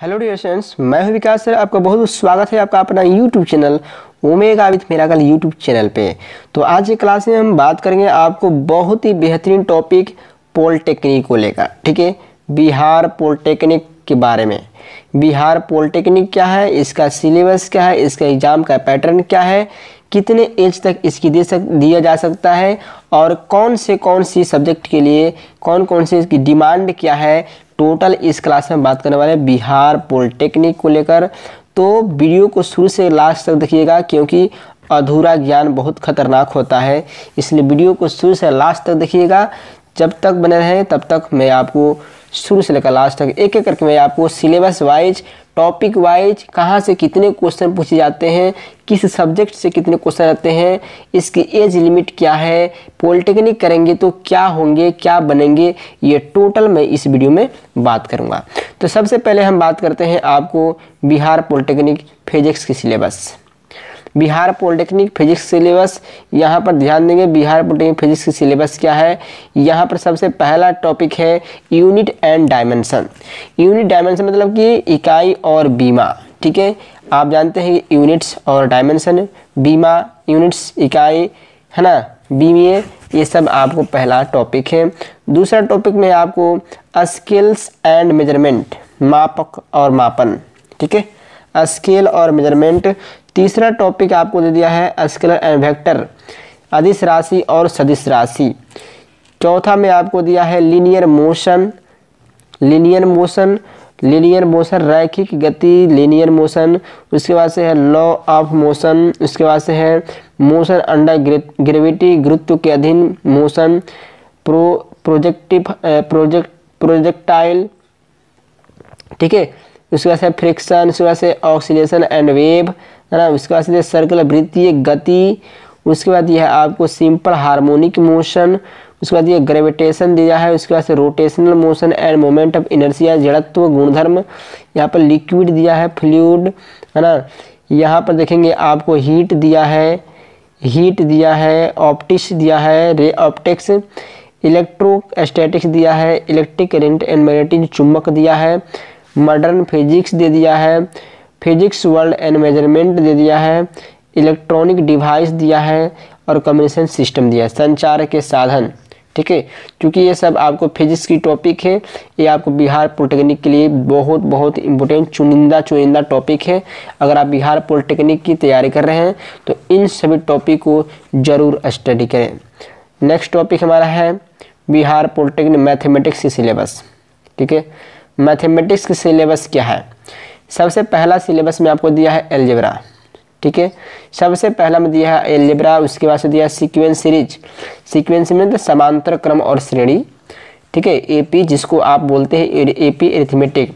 Hello dear students, मैं हूं विकास sir. आपका बहुत बहुत स्वागत है आपका अपना YouTube channel omega with miracle YouTube channel पे। तो आज की क्लास में हम बात करेंगे आपको बहुत ही बेहतरीन टॉपिक पॉलिटेक्निक को लेकर, ठीक है। बिहार पॉलिटेक्निक के बारे में। बिहार पॉलिटेक्निक क्या है, इसका सिलेबस क्या है, इसका एग्ज़ाम का पैटर्न क्या है, कितने एज तक इसकी दिया जा सकता है और कौन सी सब्जेक्ट के लिए कौन कौन सी इसकी डिमांड क्या है, टोटल इस क्लास में बात करने वाले बिहार पॉलिटेक्निक को लेकर। तो वीडियो को शुरू से लास्ट तक देखिएगा क्योंकि अधूरा ज्ञान बहुत खतरनाक होता है, इसलिए वीडियो को शुरू से लास्ट तक देखिएगा। जब तक बने रहें तब तक मैं आपको शुरू से लेकर लास्ट तक एक एक करके मैं आपको सिलेबस वाइज, टॉपिक वाइज, कहाँ से कितने क्वेश्चन पूछे जाते हैं, किस सब्जेक्ट से कितने क्वेश्चन आते हैं, इसकी एज लिमिट क्या है, पॉलिटेक्निक करेंगे तो क्या होंगे, क्या बनेंगे, ये टोटल मैं इस वीडियो में बात करूँगा। तो सबसे पहले हम बात करते हैं आपको बिहार पॉलिटेक्निक फिजिक्स की syllabus. Bihar polytechnic physics syllabus, यहाँ पर ध्यान देंगे बिहार पॉलिटेक्निक फिजिक्स की सिलेबस क्या है। यहाँ पर सबसे पहला टॉपिक है unit and dimension. Unit dimension मतलब कि इकाई और बीमा, ठीक है। आप जानते हैं कि यूनिट्स और डायमेंशन, बीमा, यूनिट्स, इकाई, है ना, बीमीय, ये सब आपको पहला टॉपिक है। दूसरा टॉपिक में आपको स्केल्स एंड मेजरमेंट, मापक और मापन, ठीक है, स्केल और मेजरमेंट। तीसरा टॉपिक आपको दे दिया है स्केलर एंड वेक्टर, अदिश राशि और सदिश राशि। चौथा में आपको दिया है लीनियर मोशन, रैखिक गति, लीनियर मोशन। उसके बाद से है लॉ ऑफ मोशन, उसके बाद से है मोशन अंडर ग्रेविटी, गुरुत्व के अधीन मोशन, प्रोजेक्टाइल, ठीक है। उसके बाद से फ्रिक्शन, उसके बाद से ऑक्सीलेशन एंड वेव, है ना। उसके बाद से सर्कुलर वृत्तीय गति। उसके बाद यह आपको सिंपल हार्मोनिक मोशन। उसके बाद ये ग्रेविटेशन दिया है। उसके बाद से rotational motion end moment of inertia, जड़त्व गुणधर्म। यहाँ पर लिक्विड दिया है, फ्लूइड, है ना। यहाँ पर देखेंगे आपको हीट दिया है, ऑप्टिक्स दिया है, रे ऑप्टिक्स, इलेक्ट्रोस्टैटिक्स दिया है, इलेक्ट्रिक करंट एंड मैग्नेटिक, चुंबक दिया है, मॉडर्न फिजिक्स दे दिया है, फिजिक्स वर्ल्ड एंड मेजरमेंट दे दिया है, इलेक्ट्रॉनिक डिवाइस दिया है और कम्युनिकेशन सिस्टम दिया है, संचार के साधन, ठीक है। क्योंकि ये सब आपको फिजिक्स की टॉपिक है, ये आपको बिहार पॉलिटेक्निक के लिए बहुत बहुत इंपॉर्टेंट चुनिंदा टॉपिक है। अगर आप बिहार पॉलिटेक्निक की तैयारी कर रहे हैं तो इन सभी टॉपिक को जरूर स्टडी करें। नेक्स्ट टॉपिक हमारा है बिहार पॉलिटेक्निक मैथमेटिक्स की सिलेबस, ठीक है। मैथमेटिक्स की सिलेबस क्या है। सबसे पहला सिलेबस में आपको दिया है अलजेब्रा, ठीक है। सबसे पहला में दिया है अलजेब्रा। उसके बाद से दिया है सीक्वेंस सीरीज, सीक्वेंस में तो समांतर क्रम और श्रेणी, ठीक है, एपी जिसको आप बोलते हैं एपी अरिथमेटिक।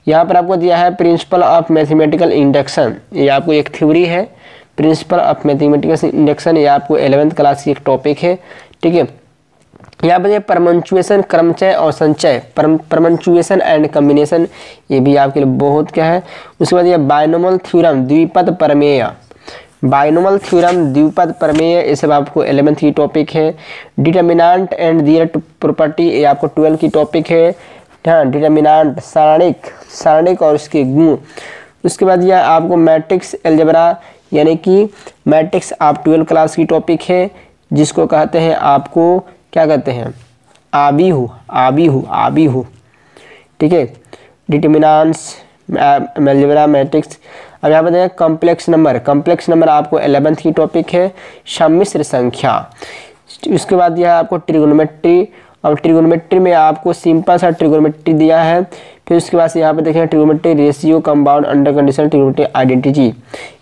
यहाँ पर आपको दिया है प्रिंसिपल ऑफ मैथमेटिकल इंडक्शन, ये आपको एक थ्योरी है, प्रिंसिपल ऑफ मैथमेटिकल इंडक्शन, ये आपको 11th क्लास की एक टॉपिक है, ठीक है। यहाँ पर परमंचुएशन, क्रमचय और संचय, परमंचुएशन एंड कॉम्बिनेशन, ये भी आपके लिए बहुत क्या है। उसके बाद ये बाइनोमल थ्योरम, द्विपद प्रमेय, ये सब आपको 11th की टॉपिक है। डिटर्मिनेंट एंड देयर प्रॉपर्टी, ये आपको 12th की टॉपिक है। हाँ, डिटर्मिनेंट, सारणिक और उसके गुण। उसके बाद यह आपको मैट्रिक्स अलजेब्रा, यानी कि मैट्रिक्स आप 12th क्लास की टॉपिक है, जिसको कहते हैं आपको क्या कहते हैं, आबीहू, ठीक है। Determinants, algebra, matrix. अब यहाँ पर देखें कॉम्प्लेक्स नंबर आपको 11th की टॉपिक है। सम्मिश्र संख्या, उसके बाद यह आपको ट्रिगोनोमेट्री, और ट्रिगोनोमेट्री में आपको सिंपल सा ट्रिगोनोमेट्री दिया है। फिर उसके बाद से यहाँ पर देखें trigonometry ratio, compound, under condition, trigonometry identity,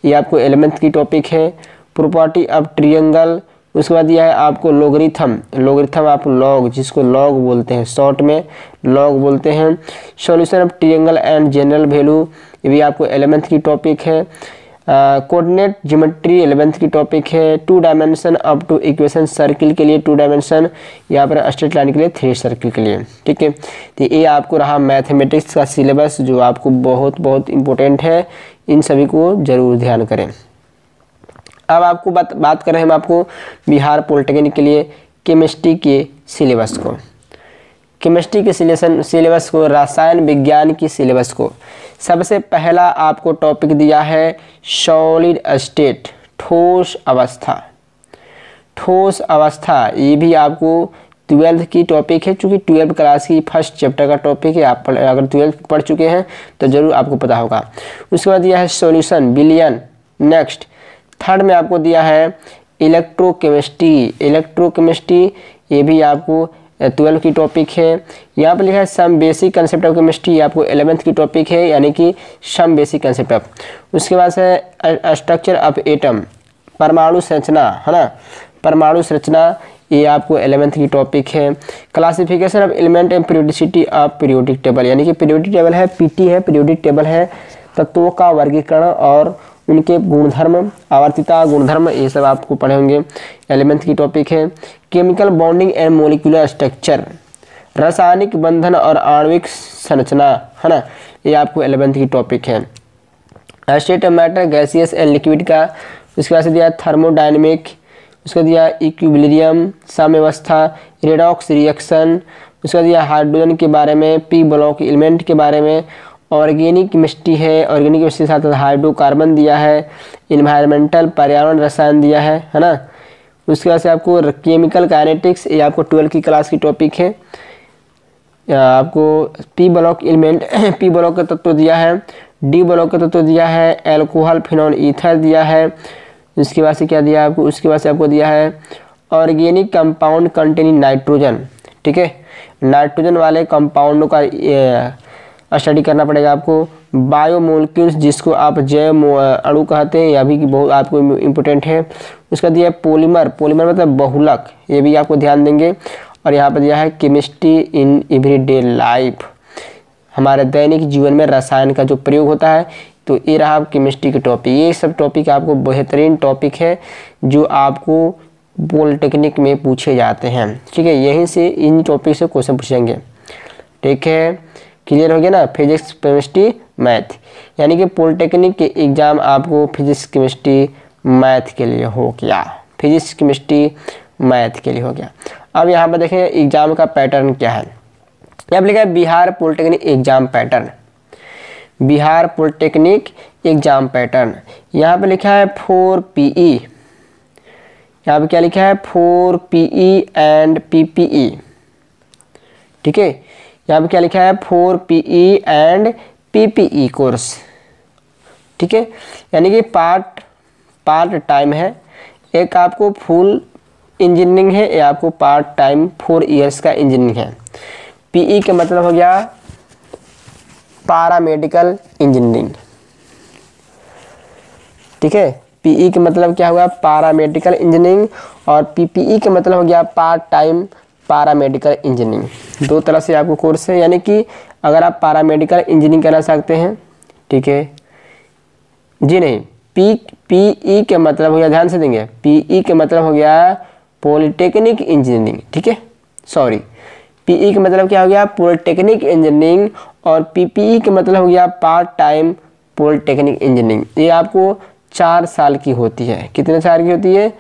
ये आपको 11th की टॉपिक है। प्रॉपर्टी ऑफ ट्रियंगल, उसके बाद यह है आपको लोगरिथम आप लॉग, जिसको लॉग बोलते हैं, शॉर्ट में लॉग बोलते हैं। Solution of triangle and general value, ये भी आपको 11th की टॉपिक है। कोऑर्डिनेट ज्योमेट्री 11th की टॉपिक है। 2 dimension up to equation, circle के लिए 2 डायमेंशन, यहाँ पर स्ट्रेट लाइन के लिए 3 सर्किल के लिए, ठीक है। तो ये आपको रहा मैथमेटिक्स का सिलेबस, जो आपको बहुत बहुत इंपॉर्टेंट है, इन सभी को जरूर ध्यान करें। अब आपको बात कर रहे हैं हम आपको बिहार पॉलिटेक्निक के लिए केमिस्ट्री के सिलेबस को। केमिस्ट्री के सिलेबस को, रसायन विज्ञान की सिलेबस को। सबसे पहला आपको टॉपिक दिया है सॉलिड स्टेट, ठोस अवस्था। ठोस अवस्था ये भी आपको 12th की टॉपिक है, चूँकि 12th क्लास की फर्स्ट चैप्टर का टॉपिक है। आप अगर 12th पढ़ चुके हैं तो ज़रूर आपको पता होगा। उसके बाद दिया है सॉल्यूशन विलयन। नेक्स्ट थर्ड में आपको दिया है इलेक्ट्रोकेमिस्ट्री। इलेक्ट्रोकेमिस्ट्री ये भी आपको 12 की टॉपिक है। यहाँ पर लिखा है some basic concept of chemistry, आपको 11th की टॉपिक है, यानी कि सम बेसिक कंसेप्ट ऑफ। उसके बाद है स्ट्रक्चर ऑफ एटम, परमाणु संरचना, है ना, परमाणु संरचना ये आपको 11th की टॉपिक है। Classification of element and periodicity of periodic table, यानी कि पीरियोडिक टेबल है, पीटी है, पीरियोडिक टेबल है, तत्वों का वर्गीकरण और उनके गुणधर्म, आवर्तिता गुणधर्म, ये सब आपको पढ़े होंगे, 11th की टॉपिक है। Chemical bonding and molecular structure, रासायनिक बंधन और आणविक संरचना, है ना, ये आपको 11th की टॉपिक है। State of matter, gaseous and liquid का। उसके बाद से दिया थर्मोडायनेमिक, उसका दिया इक्विलिब्रियम, साम्यावस्था, रेडॉक्स रिएक्शन। उसका दिया हाइड्रोजन के बारे में, पी ब्लॉक एलिमेंट के बारे में, ऑर्गेनिक केमिस्ट्री है, ऑर्गेनिक केमिस्ट्री के साथ हाइड्रोकार्बन दिया है, इन्वायरमेंटल पर्यावरण रसायन दिया है ना। उसके बाद से आपको केमिकल काइनेटिक्स, ये आपको 12 की क्लास की टॉपिक है। आपको P block element, P block का तत्व दिया है, डी ब्लॉक का तत्व दिया है, एल्कोहल फिनॉल ईथर दिया है। उसके बाद से क्या दिया आपको, उसके बाद से आपको दिया है ऑर्गेनिक कंपाउंड कंटेनिंग नाइट्रोजन, ठीक है, नाइट्रोजन वाले कंपाउंडों का स्टडी करना पड़ेगा आपको। बायोमोलिक्यूल्स, जिसको आप जैव अणु कहते हैं, यह भी बहुत आपको इम्पोर्टेंट है। उसका दिया है पॉलीमर, पॉलीमर मतलब बहुलक, ये भी आपको ध्यान देंगे। और यहाँ पर दिया है केमिस्ट्री इन एवरीडे लाइफ, हमारे दैनिक जीवन में रसायन का जो प्रयोग होता है। तो ये रहा केमिस्ट्री के टॉपिक। ये सब टॉपिक आपको बेहतरीन टॉपिक है जो आपको पॉलिटेक्निक में पूछे जाते हैं, ठीक है, यहीं से इन टॉपिक से क्वेश्चन पूछेंगे, ठीक है। क्लियर हो गया ना, फिजिक्स केमिस्ट्री मैथ, यानी कि पॉलिटेक्निक के एग्ज़ाम आपको फिजिक्स केमिस्ट्री मैथ के लिए हो गया, फिजिक्स केमिस्ट्री मैथ के लिए हो गया। अब यहाँ पर देखें एग्ज़ाम का पैटर्न क्या है। यहाँ पर लिखा है Bihar polytechnic exam pattern, Bihar polytechnic exam pattern. यहाँ पर लिखा है 4 PE, यहाँ पे क्या लिखा है 4 PE एंड PPE, ठीक है। यहाँ पे क्या लिखा है 4 PE एंड PPE कोर्स, ठीक है, यानी कि पार्ट टाइम है। एक आपको फुल इंजीनियरिंग है, या आपको पार्ट टाइम 4 इयर्स का इंजीनियरिंग है। PE का मतलब हो गया पैरामेडिकल इंजीनियरिंग, ठीक है। PE का मतलब क्या हुआ, पैरामेडिकल इंजीनियरिंग, और PPE का मतलब हो गया पार्ट टाइम पैरामेडिकल इंजीनियरिंग। दो तरह से आपको कोर्स है, यानी कि अगर आप पैरामेडिकल इंजीनियरिंग करना चाहते हैं, ठीक है जी, नहीं, PE के मतलब हो गया, ध्यान से देंगे, PE के मतलब हो गया पॉलिटेक्निक इंजीनियरिंग, ठीक है, सॉरी, PE का मतलब क्या हो गया पॉलिटेक्निक इंजीनियरिंग, और PPE का मतलब हो गया पार्ट टाइम पॉलिटेक्निक इंजीनियरिंग। ये आपको 4 साल की होती है। कितने साल की होती है,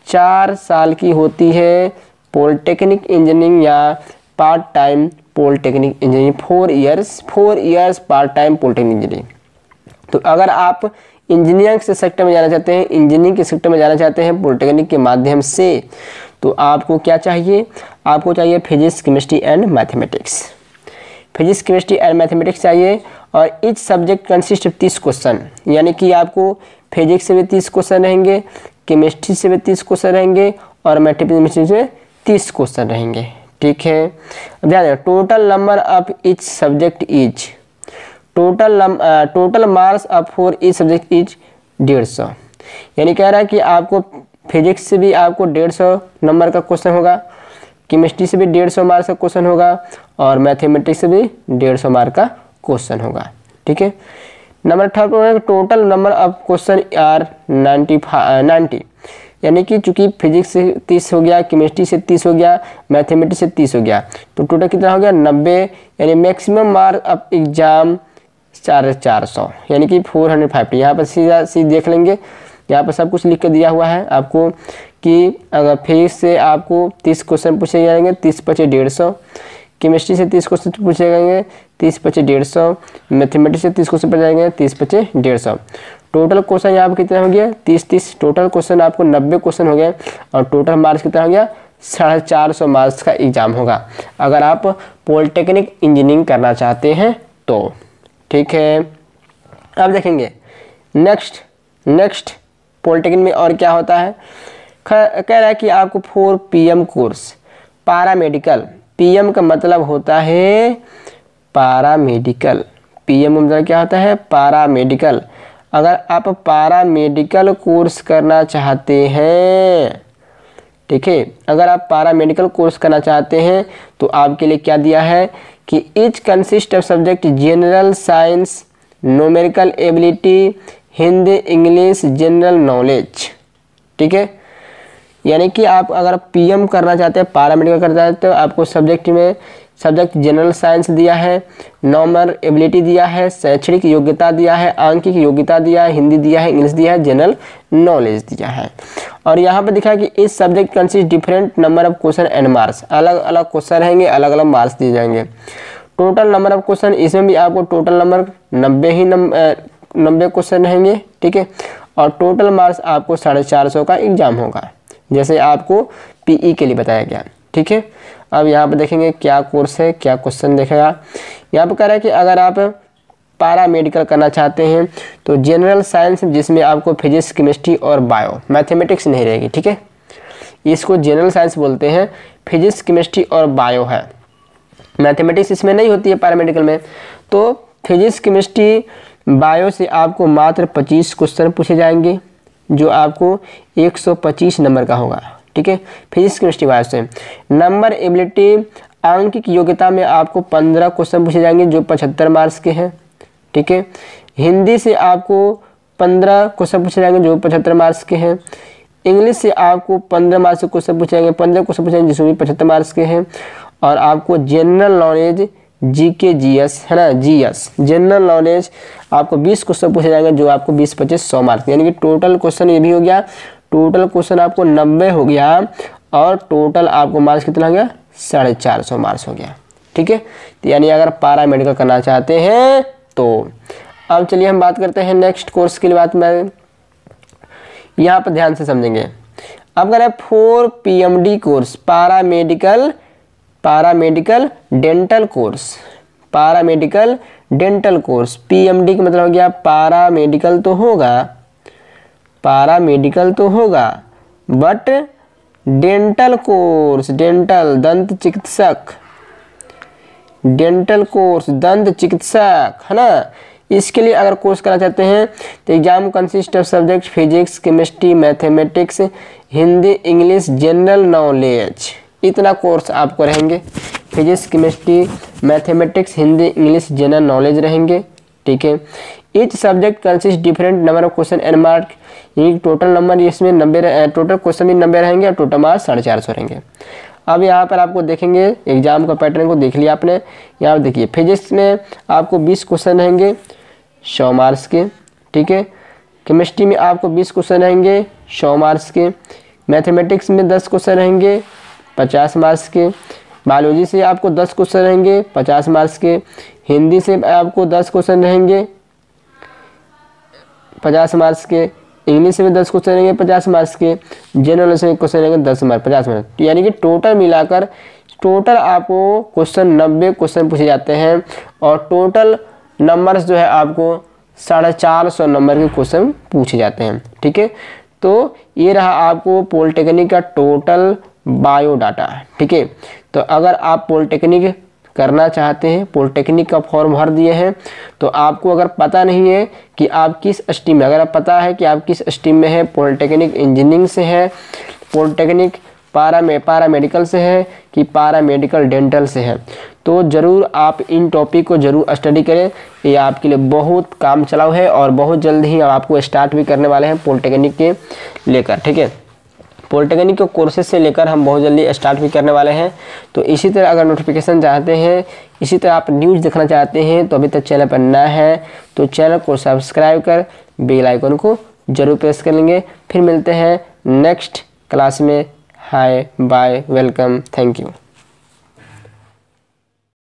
4 साल की होती है पॉलिटेक्निक इंजीनियरिंग या part time polytechnic engineering. 4 years part time polytechnic engineering. तो अगर आप इंजीनियरिंग के सेक्टर में जाना चाहते हैं, इंजीनियरिंग के सेक्टर में जाना चाहते हैं पॉलिटेक्निक के माध्यम से, तो आपको क्या चाहिए, आपको चाहिए physics chemistry and mathematics, physics chemistry and mathematics चाहिए। और etch subject consist of 30 question, यानी कि आपको फिजिक्स से भी 30 क्वेश्चन रहेंगे, केमिस्ट्री से भी 30 क्वेश्चन रहेंगे, और मैथमेटिक्स से 30 क्वेश्चन रहेंगे, ठीक है। ध्यान दें, total number of each subject is, total marks of for each subject is 150, यानी कह रहा है कि आपको फिजिक्स से भी आपको 150 नंबर का क्वेश्चन होगा, केमिस्ट्री से भी 150 मार्क्स का क्वेश्चन होगा, और मैथमेटिक्स से भी 150 मार्क का क्वेश्चन होगा, ठीक है। Number 3 total number of question are 90, यानी कि चूंकि फिजिक्स से 30 हो गया, केमिस्ट्री से 30 हो गया, मैथमेटिक्स से 30 हो गया, तो टोटल कितना हो गया 90, यानी मैक्सिमम मार्क ऑफ एग्जाम 450, यानी कि 450। यहाँ पर सीधा देख लेंगे, यहाँ पर सब कुछ लिख कर दिया हुआ है आपको कि अगर फिजिक्स से आपको 30 क्वेश्चन पूछे जाएंगे, 30 × 5 = 150, केमिस्ट्री से 30 क्वेश्चन पूछे जाएंगे, 30 × 5 150। मैथमेटिक्स से 30 क्वेश्चन पूछे जाएंगे, 30 × 5 150। टोटल क्वेश्चन यहाँ पर कितना हो गया 30 टोटल क्वेश्चन आपको 90 क्वेश्चन हो गए और टोटल मार्क्स कितना हो गया 450 मार्क्स का एग्जाम होगा अगर आप पॉलिटेक्निक इंजीनियरिंग करना चाहते हैं तो। ठीक है, अब देखेंगे नेक्स्ट पॉलिटेक्निक में और क्या होता है। कह रहा है कि आपको 4 PM कोर्स पैरामेडिकल। PM का मतलब होता है पैरामेडिकल। PM का मतलब क्या होता है पैरामेडिकल। अगर आप पैरामेडिकल कोर्स करना चाहते हैं, ठीक है, अगर आप पैरामेडिकल कोर्स करना चाहते हैं तो आपके लिए क्या दिया है कि etch consist of subject general science, numerical ability, Hindi English general knowledge. ठीक है, यानी कि आप अगर PM करना चाहते हैं पैरामेडिकल करना चाहते हैं तो आपको सब्जेक्ट जनरल साइंस दिया है, नॉर्मल एबिलिटी दिया है, शैक्षणिक योग्यता दिया है, आंकिक योग्यता दिया है, हिंदी दिया है, इंग्लिश दिया है, जनरल नॉलेज दिया है। और यहाँ पर दिखा है कि इस subject consist different number of question and marks. अलग अलग क्वेश्चन रहेंगे, अलग अलग मार्क्स दिए जाएंगे। टोटल नंबर ऑफ क्वेश्चन, इसमें भी आपको टोटल नंबर 90 क्वेश्चन रहेंगे। ठीक है, और टोटल मार्क्स आपको 450 का एग्जाम होगा, जैसे आपको PE के लिए बताया गया। ठीक है, अब यहाँ पर देखेंगे क्या कोर्स है, क्या क्वेश्चन देखेगा। यहाँ पर कह रहा है कि अगर आप पैरामेडिकल करना चाहते हैं तो जनरल साइंस, जिसमें आपको फिजिक्स, केमिस्ट्री और बायो, मैथमेटिक्स नहीं रहेगी। ठीक है, इसको जनरल साइंस बोलते हैं। फिजिक्स, केमिस्ट्री और बायो है, मैथमेटिक्स इसमें नहीं होती है पैरामेडिकल में। तो फिजिक्स, केमिस्ट्री, बायो से आपको मात्र 25 क्वेश्चन पूछे जाएंगे, जो आपको 125 नंबर का होगा। ठीक है, फिजिक्स, केमिस्ट्री, बायो से। नंबर एबिलिटी, आंकिक योग्यता में आपको 15 क्वेश्चन पूछे जाएंगे, जो 75 मार्क्स के हैं। ठीक है, हिंदी से आपको 15 क्वेश्चन पूछे जाएंगे, जो 75 मार्क्स के हैं। इंग्लिश से आपको 15 मार्क्स के क्वेश्चन पूछे जाएंगे, 15 क्वेश्चन पूछे जाएंगे, जिसमें भी 75 मार्क्स के हैं। और आपको जनरल नॉलेज, GK GS है ना, GS जनरल नॉलेज आपको 20 क्वेश्चन पूछे जाएंगे, जो आपको 20-25-100 मार्क्स, यानी कि टोटल क्वेश्चन ये भी हो गया। टोटल क्वेश्चन आपको 90 हो गया और टोटल आपको मार्क्स कितना हो गया 450 मार्क्स हो गया। ठीक है, तो यानी अगर पैरामेडिकल करना चाहते हैं तो। अब चलिए हम बात करते हैं नेक्स्ट कोर्स की बात में, यहाँ पर ध्यान से समझेंगे। अब कह रहे हैं 4 PMD course paramedical dental course. Paramedical dental course, PMD का मतलब हो गया पैरामेडिकल तो होगा बट डेंटल कोर्स, डेंटल दंत चिकित्सक, डेंटल कोर्स दंत चिकित्सक है ना। इसके लिए अगर कोर्स करना चाहते हैं तो exam consist of subject physics, chemistry, mathematics, Hindi, English, general knowledge. इतना कोर्स आपको रहेंगे, physics, chemistry, mathematics, Hindi, English, general knowledge रहेंगे। ठीक है, each subject consist different number of question and mark. ये टोटल नंबर इसमें 90, टोटल क्वेश्चन भी 90 रहेंगे और टोटल मार्क्स 450 रहेंगे। अब यहाँ पर आपको देखेंगे एग्जाम का पैटर्न को देख लिया आपने। यहाँ देखिए फिजिक्स में आपको 20 क्वेश्चन रहेंगे 100 मार्क्स के। ठीक है, केमिस्ट्री में आपको 20 क्वेश्चन रहेंगे 100 मार्क्स के। मैथमेटिक्स में 10 क्वेश्चन रहेंगे 50 मार्क्स के। बायोलॉजी से आपको 10 क्वेश्चन रहेंगे 50 मार्क्स के। हिंदी से आपको 10 क्वेश्चन रहेंगे 50 मार्क्स के। इंग्लिश में 10 क्वेश्चन रहेंगे 50 मार्क्स के। जनरल से क्वेश्चन रहेंगे 10 मार्क्स 50 मार्क्स, यानी कि टोटल मिलाकर टोटल आपको क्वेश्चन 90 क्वेश्चन पूछे जाते हैं और टोटल नंबर्स जो है आपको 450 नंबर के क्वेश्चन पूछे जाते हैं। ठीक है, तो ये रहा आपको पॉलिटेक्निक का टोटल बायोडाटा। ठीक है, तो अगर आप पॉलिटेक्निक करना चाहते हैं, पॉलिटेक्निक का फॉर्म भर दिए हैं, तो आपको अगर पता नहीं है कि आप किस स्ट्रीम में, अगर आप पता है कि आप किस स्ट्रीम में है, पॉलिटेक्निक इंजीनियरिंग से है, पॉलिटेक्निक पैरामेडिकल से है कि पैरामेडिकल डेंटल से है, तो ज़रूर आप इन टॉपिक को ज़रूर स्टडी करें। ये आपके लिए बहुत काम चलाऊ है और बहुत जल्द ही आपको स्टार्ट भी करने वाले हैं पॉलिटेक्निक के लेकर। ठीक है, पॉलिटेक्निक के कोर्सेज से लेकर हम बहुत जल्दी स्टार्ट भी करने वाले हैं। तो इसी तरह अगर नोटिफिकेशन चाहते हैं, इसी तरह आप न्यूज़ देखना चाहते हैं तो अभी तक चैनल पर नया है तो चैनल को सब्सक्राइब कर बेल आइकन को जरूर प्रेस कर लेंगे। फिर मिलते हैं नेक्स्ट क्लास में। Hi bye welcome, thank you.